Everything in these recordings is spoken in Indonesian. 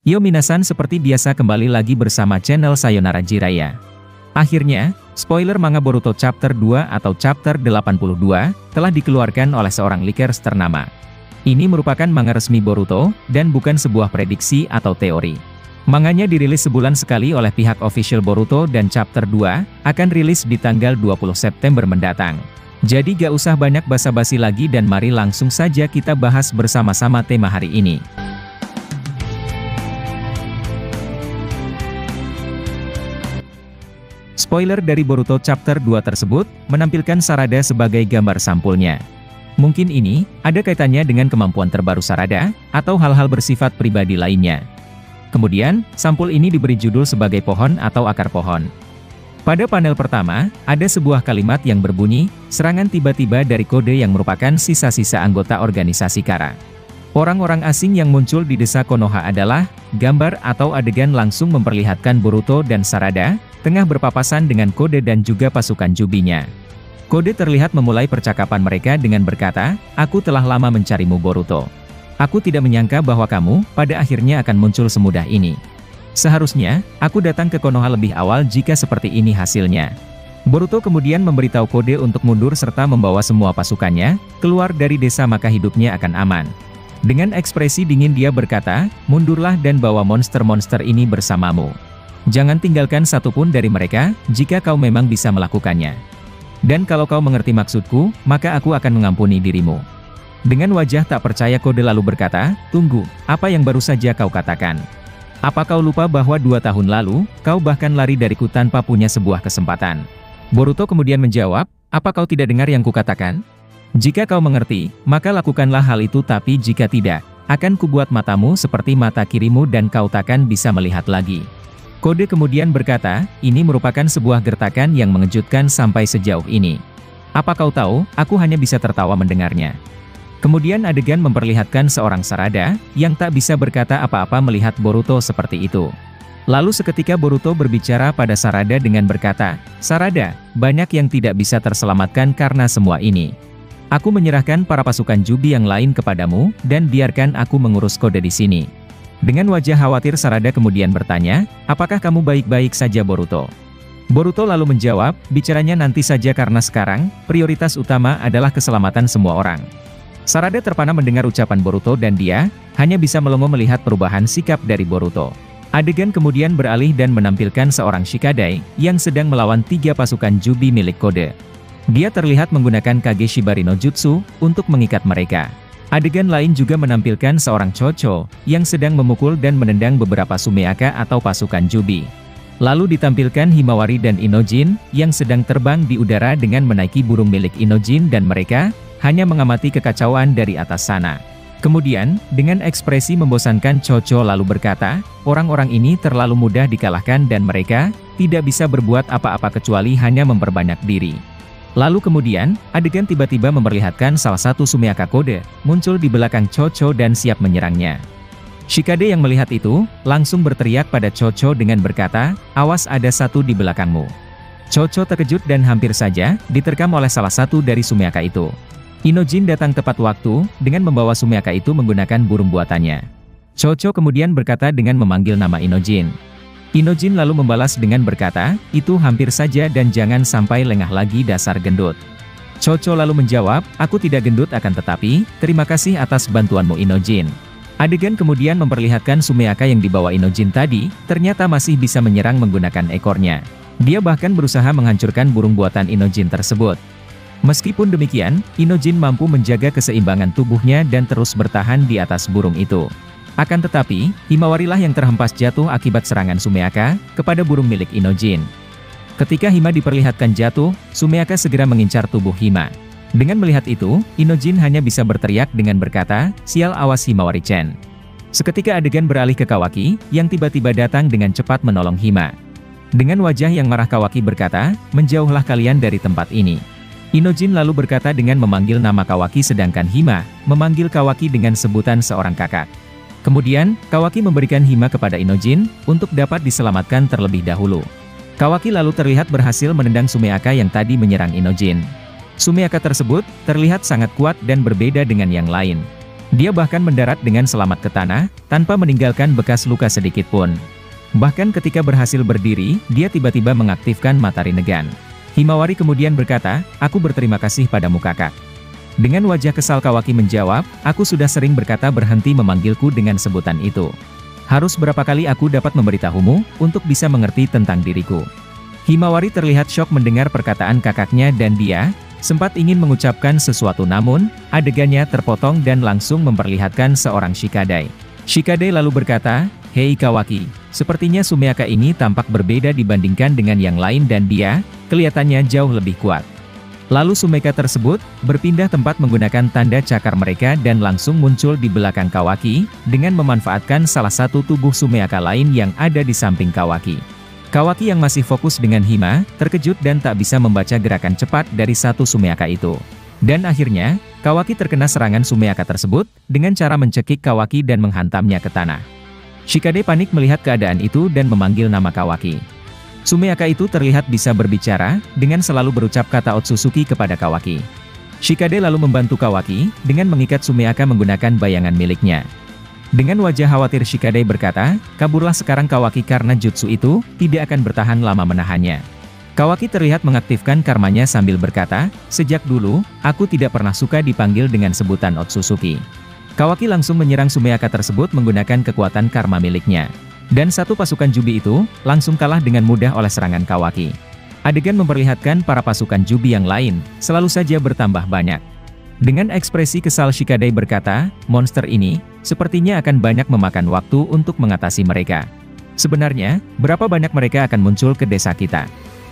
Yo minasan, seperti biasa kembali lagi bersama channel Sayonara Jiraiya. Akhirnya, spoiler manga Boruto Chapter 2 atau Chapter 82 telah dikeluarkan oleh seorang leakers ternama. Ini merupakan manga resmi Boruto, dan bukan sebuah prediksi atau teori. Manganya dirilis sebulan sekali oleh pihak official Boruto dan Chapter 2 akan rilis di tanggal 20 September mendatang. Jadi gak usah banyak basa-basi lagi dan mari langsung saja kita bahas bersama-sama tema hari ini. Spoiler dari Boruto Chapter 2 tersebut, menampilkan Sarada sebagai gambar sampulnya. Mungkin ini, ada kaitannya dengan kemampuan terbaru Sarada, atau hal-hal bersifat pribadi lainnya. Kemudian, sampul ini diberi judul sebagai pohon atau akar pohon. Pada panel pertama, ada sebuah kalimat yang berbunyi, serangan tiba-tiba dari kode yang merupakan sisa-sisa anggota organisasi Kara. Orang-orang asing yang muncul di desa Konoha adalah, gambar atau adegan langsung memperlihatkan Boruto dan Sarada, tengah berpapasan dengan Kode dan juga pasukan Jubinya. Kode terlihat memulai percakapan mereka dengan berkata, "Aku telah lama mencarimu Boruto. Aku tidak menyangka bahwa kamu, pada akhirnya akan muncul semudah ini. Seharusnya, aku datang ke Konoha lebih awal jika seperti ini hasilnya." Boruto kemudian memberitahu Kode untuk mundur serta membawa semua pasukannya, keluar dari desa maka hidupnya akan aman. Dengan ekspresi dingin dia berkata, "Mundurlah dan bawa monster-monster ini bersamamu. Jangan tinggalkan satupun dari mereka, jika kau memang bisa melakukannya. Dan kalau kau mengerti maksudku, maka aku akan mengampuni dirimu." Dengan wajah tak percaya Kode lalu berkata, "Tunggu, apa yang baru saja kau katakan? Apa kau lupa bahwa 2 tahun lalu, kau bahkan lari dariku tanpa punya sebuah kesempatan?" Boruto kemudian menjawab, "Apa kau tidak dengar yang kukatakan? Jika kau mengerti, maka lakukanlah hal itu, tapi jika tidak, akan kubuat matamu seperti mata kirimu dan kau takkan bisa melihat lagi." Kode kemudian berkata, "Ini merupakan sebuah gertakan yang mengejutkan sampai sejauh ini. Apa kau tahu, aku hanya bisa tertawa mendengarnya." Kemudian adegan memperlihatkan seorang Sarada, yang tak bisa berkata apa-apa melihat Boruto seperti itu. Lalu seketika Boruto berbicara pada Sarada dengan berkata, "Sarada, banyak yang tidak bisa terselamatkan karena semua ini. Aku menyerahkan para pasukan Jubi yang lain kepadamu, dan biarkan aku mengurus Kode di sini." Dengan wajah khawatir Sarada kemudian bertanya, "Apakah kamu baik-baik saja Boruto?" Boruto lalu menjawab, "Bicaranya nanti saja karena sekarang, prioritas utama adalah keselamatan semua orang." Sarada terpana mendengar ucapan Boruto dan dia, hanya bisa melongo melihat perubahan sikap dari Boruto. Adegan kemudian beralih dan menampilkan seorang Shikadai, yang sedang melawan 3 pasukan Jubi milik Kode. Dia terlihat menggunakan Kage Shibari no Jutsu, untuk mengikat mereka. Adegan lain juga menampilkan seorang Chocho, yang sedang memukul dan menendang beberapa Sumeaka atau pasukan Jubi. Lalu ditampilkan Himawari dan Inojin, yang sedang terbang di udara dengan menaiki burung milik Inojin dan mereka, hanya mengamati kekacauan dari atas sana. Kemudian, dengan ekspresi membosankan Chocho lalu berkata, "Orang-orang ini terlalu mudah dikalahkan dan mereka, tidak bisa berbuat apa-apa kecuali hanya memperbanyak diri." Lalu kemudian, adegan tiba-tiba memperlihatkan salah satu Sumeaka Kode, muncul di belakang Chocho dan siap menyerangnya. Shikade yang melihat itu, langsung berteriak pada Chocho dengan berkata, "Awas, ada satu di belakangmu." Chocho terkejut dan hampir saja, diterkam oleh salah satu dari Sumeaka itu. Inojin datang tepat waktu, dengan membawa Sumeaka itu menggunakan burung buatannya. Chocho kemudian berkata dengan memanggil nama Inojin. Inojin lalu membalas dengan berkata, "Itu hampir saja dan jangan sampai lengah lagi dasar gendut." Chocho lalu menjawab, "Aku tidak gendut akan tetapi, terima kasih atas bantuanmu Inojin." Adegan kemudian memperlihatkan Sumeaka yang dibawa Inojin tadi, ternyata masih bisa menyerang menggunakan ekornya. Dia bahkan berusaha menghancurkan burung buatan Inojin tersebut. Meskipun demikian, Inojin mampu menjaga keseimbangan tubuhnya dan terus bertahan di atas burung itu. Akan tetapi, Himawarilah yang terhempas jatuh akibat serangan Sumeaka, kepada burung milik Inojin. Ketika Hima diperlihatkan jatuh, Sumeaka segera mengincar tubuh Hima. Dengan melihat itu, Inojin hanya bisa berteriak dengan berkata, "Sial, awas Himawari-chan." Seketika adegan beralih ke Kawaki, yang tiba-tiba datang dengan cepat menolong Hima. Dengan wajah yang marah Kawaki berkata, "Menjauhlah kalian dari tempat ini." Inojin lalu berkata dengan memanggil nama Kawaki sedangkan Hima, memanggil Kawaki dengan sebutan seorang kakak. Kemudian, Kawaki memberikan Hima kepada Inojin, untuk dapat diselamatkan terlebih dahulu. Kawaki lalu terlihat berhasil menendang Sumeaka yang tadi menyerang Inojin. Sumeaka tersebut, terlihat sangat kuat dan berbeda dengan yang lain. Dia bahkan mendarat dengan selamat ke tanah, tanpa meninggalkan bekas luka sedikit pun. Bahkan ketika berhasil berdiri, dia tiba-tiba mengaktifkan mata Rinnegan. Himawari kemudian berkata, "Aku berterima kasih padamu kakak." Dengan wajah kesal Kawaki menjawab, "Aku sudah sering berkata berhenti memanggilku dengan sebutan itu. Harus berapa kali aku dapat memberitahumu, untuk bisa mengerti tentang diriku." Himawari terlihat syok mendengar perkataan kakaknya dan dia sempat ingin mengucapkan sesuatu namun, adegannya terpotong dan langsung memperlihatkan seorang Shikadai. Shikadai lalu berkata, "Hei Kawaki, sepertinya Sumeaka ini tampak berbeda dibandingkan dengan yang lain dan dia, kelihatannya jauh lebih kuat." Lalu Sumeaka tersebut, berpindah tempat menggunakan tanda cakar mereka dan langsung muncul di belakang Kawaki, dengan memanfaatkan salah satu tubuh Sumeaka lain yang ada di samping Kawaki. Kawaki yang masih fokus dengan Hima, terkejut dan tak bisa membaca gerakan cepat dari satu Sumeaka itu. Dan akhirnya, Kawaki terkena serangan Sumeaka tersebut, dengan cara mencekik Kawaki dan menghantamnya ke tanah. Shikadai panik melihat keadaan itu dan memanggil nama Kawaki. Sumeaka itu terlihat bisa berbicara, dengan selalu berucap kata Otsutsuki kepada Kawaki. Shikadai lalu membantu Kawaki, dengan mengikat Sumeaka menggunakan bayangan miliknya. Dengan wajah khawatir Shikadai berkata, "Kaburlah sekarang Kawaki karena jutsu itu, tidak akan bertahan lama menahannya." Kawaki terlihat mengaktifkan karmanya sambil berkata, "Sejak dulu, aku tidak pernah suka dipanggil dengan sebutan Otsutsuki." Kawaki langsung menyerang Sumeaka tersebut menggunakan kekuatan karma miliknya. Dan satu pasukan Jubi itu, langsung kalah dengan mudah oleh serangan Kawaki. Adegan memperlihatkan para pasukan Jubi yang lain, selalu saja bertambah banyak. Dengan ekspresi kesal Shikadai berkata, "Monster ini, sepertinya akan banyak memakan waktu untuk mengatasi mereka. Sebenarnya, berapa banyak mereka akan muncul ke desa kita?"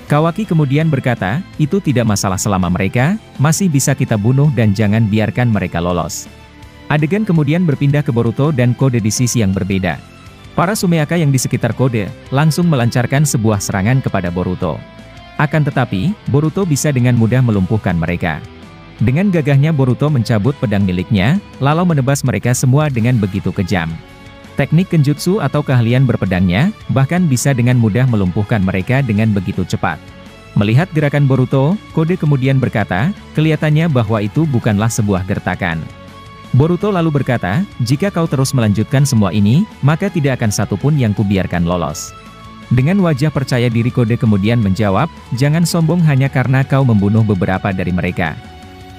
Kawaki kemudian berkata, "Itu tidak masalah selama mereka, masih bisa kita bunuh dan jangan biarkan mereka lolos." Adegan kemudian berpindah ke Boruto dan Kode di sisi yang berbeda. Para Sumeaka yang di sekitar Kode, langsung melancarkan sebuah serangan kepada Boruto. Akan tetapi, Boruto bisa dengan mudah melumpuhkan mereka. Dengan gagahnya Boruto mencabut pedang miliknya, lalu menebas mereka semua dengan begitu kejam. Teknik kenjutsu atau keahlian berpedangnya, bahkan bisa dengan mudah melumpuhkan mereka dengan begitu cepat. Melihat gerakan Boruto, Kode kemudian berkata, "Kelihatannya bahwa itu bukanlah sebuah gertakan." Boruto lalu berkata, "Jika kau terus melanjutkan semua ini, maka tidak akan satupun yang kubiarkan lolos." Dengan wajah percaya diri Kode kemudian menjawab, "Jangan sombong hanya karena kau membunuh beberapa dari mereka.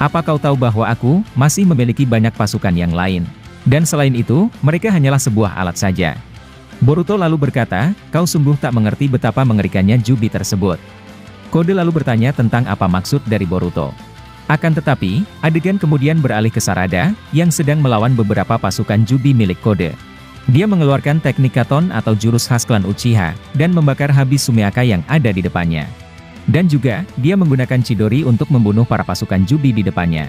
Apa kau tahu bahwa aku masih memiliki banyak pasukan yang lain? Dan selain itu, mereka hanyalah sebuah alat saja." Boruto lalu berkata, "Kau sungguh tak mengerti betapa mengerikannya Jubi tersebut." Kode lalu bertanya tentang apa maksud dari Boruto. Akan tetapi, adegan kemudian beralih ke Sarada, yang sedang melawan beberapa pasukan Jubi milik Kode. Dia mengeluarkan teknik Katon atau jurus khas klan Uchiha, dan membakar habis Sumeaka yang ada di depannya. Dan juga, dia menggunakan Chidori untuk membunuh para pasukan Jubi di depannya.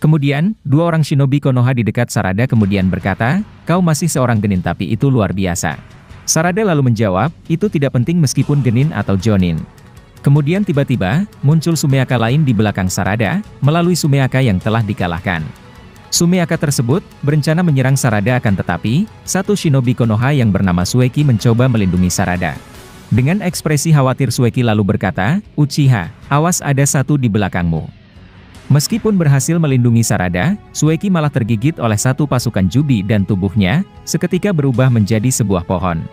Kemudian, dua orang shinobi Konoha di dekat Sarada kemudian berkata, "Kau masih seorang genin tapi itu luar biasa." Sarada lalu menjawab, "Itu tidak penting meskipun genin atau jonin." Kemudian tiba-tiba, muncul Sumeaka lain di belakang Sarada, melalui Sumeaka yang telah dikalahkan. Sumeaka tersebut, berencana menyerang Sarada akan tetapi, satu shinobi Konoha yang bernama Sueki mencoba melindungi Sarada. Dengan ekspresi khawatir Sueki lalu berkata, "Uchiha, awas ada satu di belakangmu." Meskipun berhasil melindungi Sarada, Sueki malah tergigit oleh satu pasukan Jubi dan tubuhnya, seketika berubah menjadi sebuah pohon.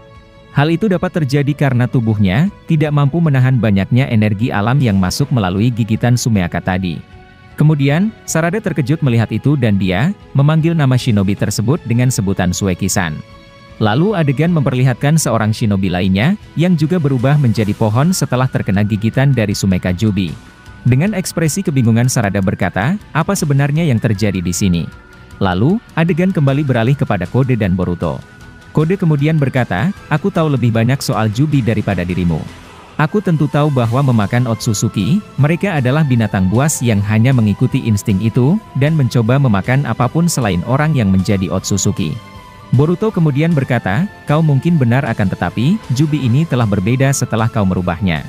Hal itu dapat terjadi karena tubuhnya tidak mampu menahan banyaknya energi alam yang masuk melalui gigitan Sumeaka tadi. Kemudian, Sarada terkejut melihat itu dan dia memanggil nama shinobi tersebut dengan sebutan Sueki-san. Lalu adegan memperlihatkan seorang shinobi lainnya yang juga berubah menjadi pohon setelah terkena gigitan dari Sumeaka Jubi. Dengan ekspresi kebingungan Sarada berkata, "Apa sebenarnya yang terjadi di sini?" Lalu, adegan kembali beralih kepada Kode dan Boruto. Kode kemudian berkata, "Aku tahu lebih banyak soal Jubi daripada dirimu. Aku tentu tahu bahwa memakan Otsutsuki, mereka adalah binatang buas yang hanya mengikuti insting itu, dan mencoba memakan apapun selain orang yang menjadi Otsutsuki." Boruto kemudian berkata, "Kau mungkin benar akan tetapi, Jubi ini telah berbeda setelah kau merubahnya.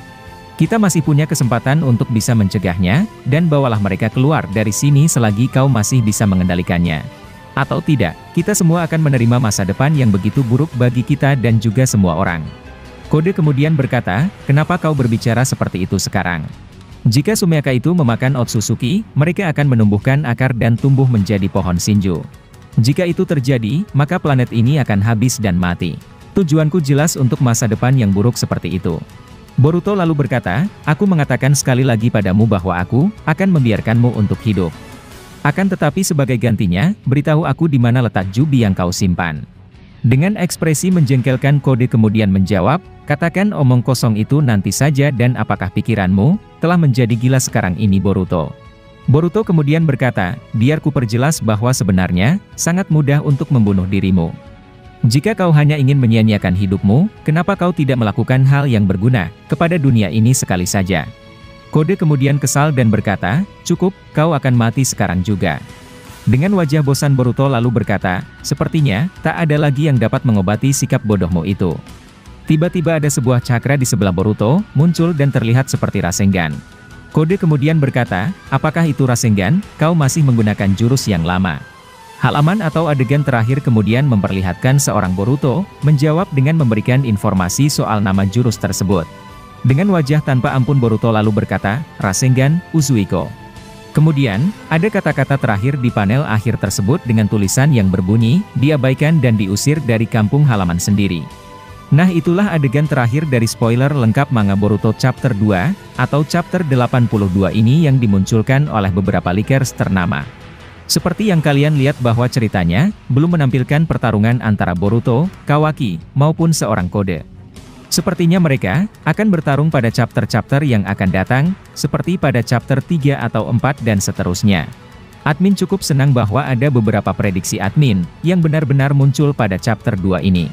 Kita masih punya kesempatan untuk bisa mencegahnya, dan bawalah mereka keluar dari sini selagi kau masih bisa mengendalikannya. Atau tidak, kita semua akan menerima masa depan yang begitu buruk bagi kita dan juga semua orang." Kode kemudian berkata, "Kenapa kau berbicara seperti itu sekarang? Jika Sumeaka itu memakan Otsutsuki, mereka akan menumbuhkan akar dan tumbuh menjadi pohon Shinju. Jika itu terjadi, maka planet ini akan habis dan mati. Tujuanku jelas untuk masa depan yang buruk seperti itu. Boruto lalu berkata, aku mengatakan sekali lagi padamu bahwa aku akan membiarkanmu untuk hidup. Akan tetapi sebagai gantinya, beritahu aku di mana letak jubi yang kau simpan. Dengan ekspresi menjengkelkan Kode kemudian menjawab, katakan omong kosong itu nanti saja dan apakah pikiranmu telah menjadi gila sekarang ini Boruto? Boruto kemudian berkata, biar ku perjelas bahwa sebenarnya sangat mudah untuk membunuh dirimu. Jika kau hanya ingin menyia-nyiakan hidupmu, kenapa kau tidak melakukan hal yang berguna kepada dunia ini sekali saja? Kode kemudian kesal dan berkata, cukup, kau akan mati sekarang juga. Dengan wajah bosan Boruto lalu berkata, sepertinya tak ada lagi yang dapat mengobati sikap bodohmu itu. Tiba-tiba ada sebuah cakra di sebelah Boruto, muncul dan terlihat seperti Rasengan. Kode kemudian berkata, apakah itu Rasengan? Kau masih menggunakan jurus yang lama. Halaman atau adegan terakhir kemudian memperlihatkan seorang Boruto, menjawab dengan memberikan informasi soal nama jurus tersebut. Dengan wajah tanpa ampun Boruto lalu berkata, Rasengan, Uzuiko. Kemudian, ada kata-kata terakhir di panel akhir tersebut dengan tulisan yang berbunyi, diabaikan dan diusir dari kampung halaman sendiri. Nah itulah adegan terakhir dari spoiler lengkap manga Boruto Chapter 2, atau Chapter 82 ini yang dimunculkan oleh beberapa leakers ternama. Seperti yang kalian lihat bahwa ceritanya, belum menampilkan pertarungan antara Boruto, Kawaki, maupun seorang Kode. Sepertinya mereka akan bertarung pada chapter-chapter yang akan datang, seperti pada chapter 3 atau 4 dan seterusnya. Admin cukup senang bahwa ada beberapa prediksi admin, yang benar-benar muncul pada chapter 2 ini.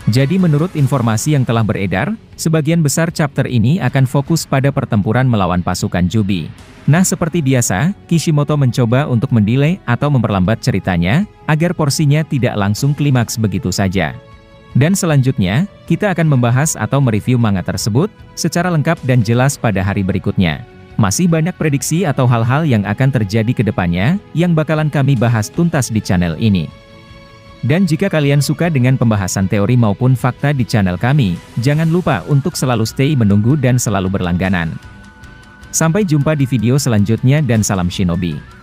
Jadi menurut informasi yang telah beredar, sebagian besar chapter ini akan fokus pada pertempuran melawan pasukan Jubi. Nah seperti biasa, Kishimoto mencoba untuk mendelay atau memperlambat ceritanya, agar porsinya tidak langsung klimaks begitu saja. Dan selanjutnya, kita akan membahas atau mereview manga tersebut, secara lengkap dan jelas pada hari berikutnya. Masih banyak prediksi atau hal-hal yang akan terjadi ke depannya, yang bakalan kami bahas tuntas di channel ini. Dan jika kalian suka dengan pembahasan teori maupun fakta di channel kami, jangan lupa untuk selalu stay menunggu dan selalu berlangganan. Sampai jumpa di video selanjutnya dan salam shinobi.